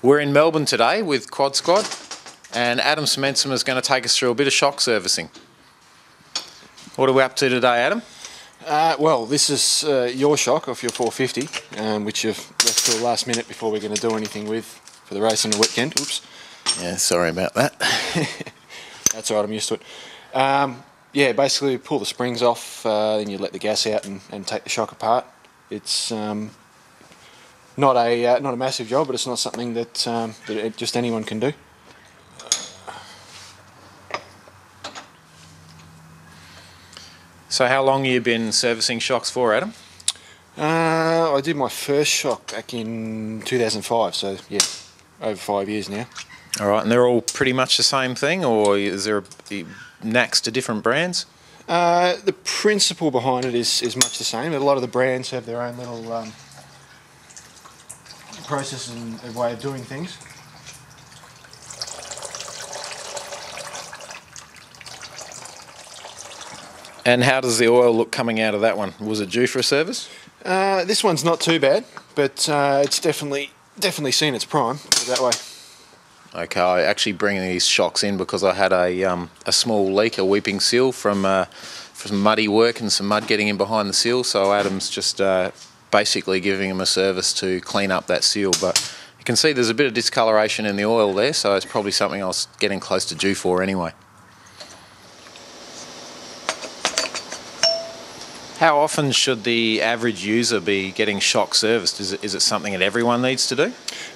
We're in Melbourne today with Quad Squad, and Adam Cementsum is going to take us through a bit of shock servicing. What are we up to today, Adam? Well, this is your shock off your 450, which you've left till the last minute before we're going to do anything with for the race on the weekend. Oops. Yeah, sorry about that. That's all right, I'm used to it. Yeah, basically pull the springs off, then you let the gas out and take the shock apart. It's not a massive job, but it's not something that just anyone can do. So how long have you been servicing shocks for, Adam? I did my first shock back in 2005, so yeah, over 5 years now. All right, and they're all pretty much the same thing, or is there knacks to different brands? The principle behind it is much the same. A lot of the brands have their own little process and way of doing things. And how does the oil look coming out of that one? Was it due for a service? This one's not too bad, but it's definitely seen its prime, put it that way. Okay, I actually bring these shocks in because I had a small leak, a weeping seal from muddy work and some mud getting in behind the seal, so Adam's just basically giving him a service to clean up that seal. But you can see there's a bit of discoloration in the oil there, so it's probably something I was getting close to due for anyway. How often should the average user be getting shock serviced? Is it something that everyone needs to do?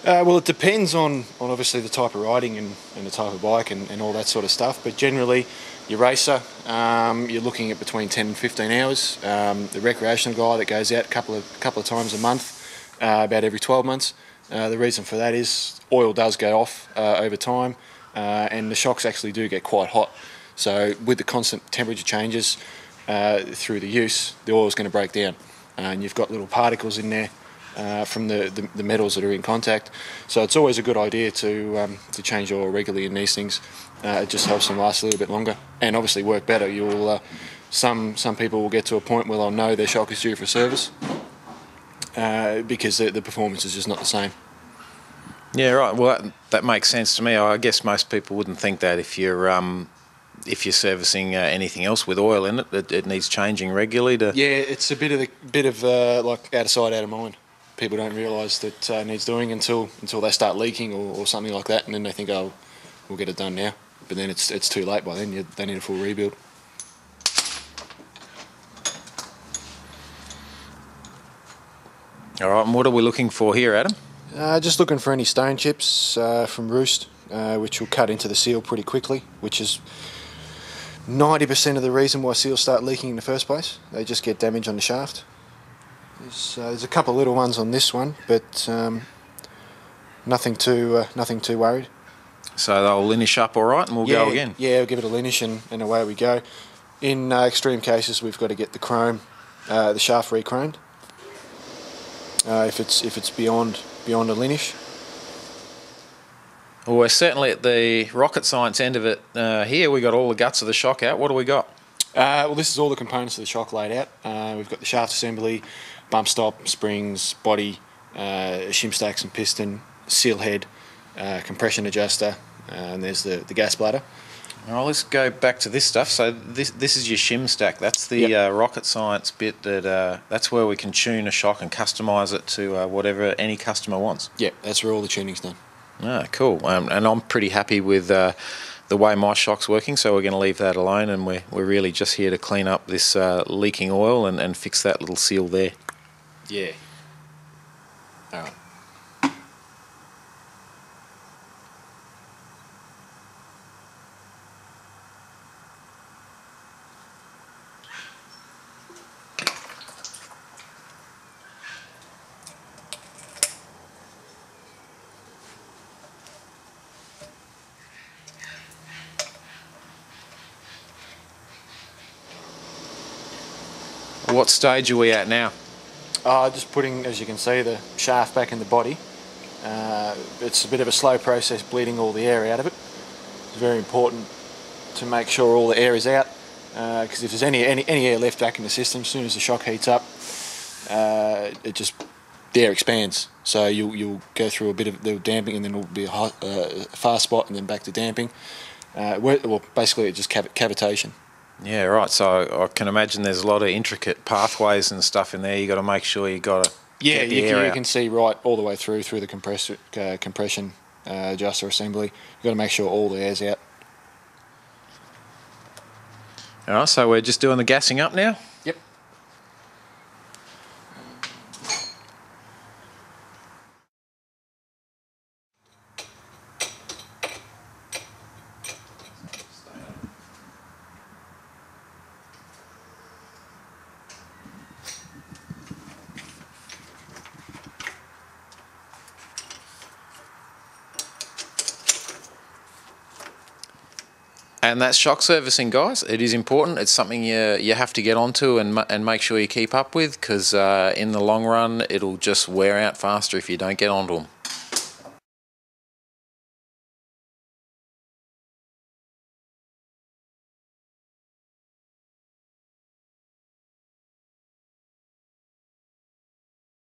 Well, it depends on obviously the type of riding and the type of bike and all that sort of stuff, but generally your racer, you're looking at between 10 and 15 hours. The recreational guy that goes out a couple of times a month, about every 12 months. The reason for that is oil does go off over time, and the shocks actually do get quite hot. So with the constant temperature changes through the use, the oil is going to break down, and you've got little particles in there from the metals that are in contact. So it's always a good idea to change oil regularly in these things. It just helps them last a little bit longer and obviously work better. You'll some people will get to a point where they'll know their shock is due for service because the performance is just not the same. Yeah, right. Well, that makes sense to me. I guess most people wouldn't think that if you're servicing anything else with oil in it, it needs changing regularly to. Yeah, it's a bit of like out of sight, out of mind. People don't realise that it needs doing until they start leaking or something like that, and then they think, oh, we'll get it done now. But then it's too late by then. They need a full rebuild. All right, and what are we looking for here, Adam? Just looking for any stone chips from roost, which will cut into the seal pretty quickly, which is 90% of the reason why seals start leaking in the first place. They just get damage on the shaft. There's a couple of little ones on this one, but nothing too worried. So they'll linish up all right, and we'll go again. Yeah, we'll give it a linish and away we go. In extreme cases, we've got to get the chrome, the shaft re-chromed. If it's beyond a linish. Well, we're certainly at the rocket science end of it here. We got all the guts of the shock out. What do we got? Well, this is all the components of the shock laid out. We've got the shaft assembly, bump stop, springs, body, shim stacks and piston, seal head, compression adjuster, and there's the gas bladder. All right, let's go back to this stuff. So this is your shim stack. That's the rocket science bit that's where we can tune a shock and customise it to whatever any customer wants. Yeah, that's where all the tuning's done. Ah, cool. And I'm pretty happy with the way my shock's working, so we're going to leave that alone, and we're really just here to clean up this leaking oil and fix that little seal there. Yeah. All right. What stage are we at now? Just putting, as you can see, the shaft back in the body. It's a bit of a slow process, bleeding all the air out of it. It's very important to make sure all the air is out, because if there's any air left back in the system, as soon as the shock heats up, it just the air expands. So you'll go through a bit of the damping, and then it'll be a fast spot, and then back to damping. Well, basically it's just cavitation. Yeah, right. So I can imagine there's a lot of intricate pathways and stuff in there. You got to make sure you got to Yeah, get the air you out. can see right all the way through the compression adjuster assembly. You've got to make sure all the air's out. All right, so we're just doing the gassing up now. Yep. And that's shock servicing, guys. It is important. It's something you have to get onto and make sure you keep up with, because in the long run, it'll just wear out faster if you don't get onto them.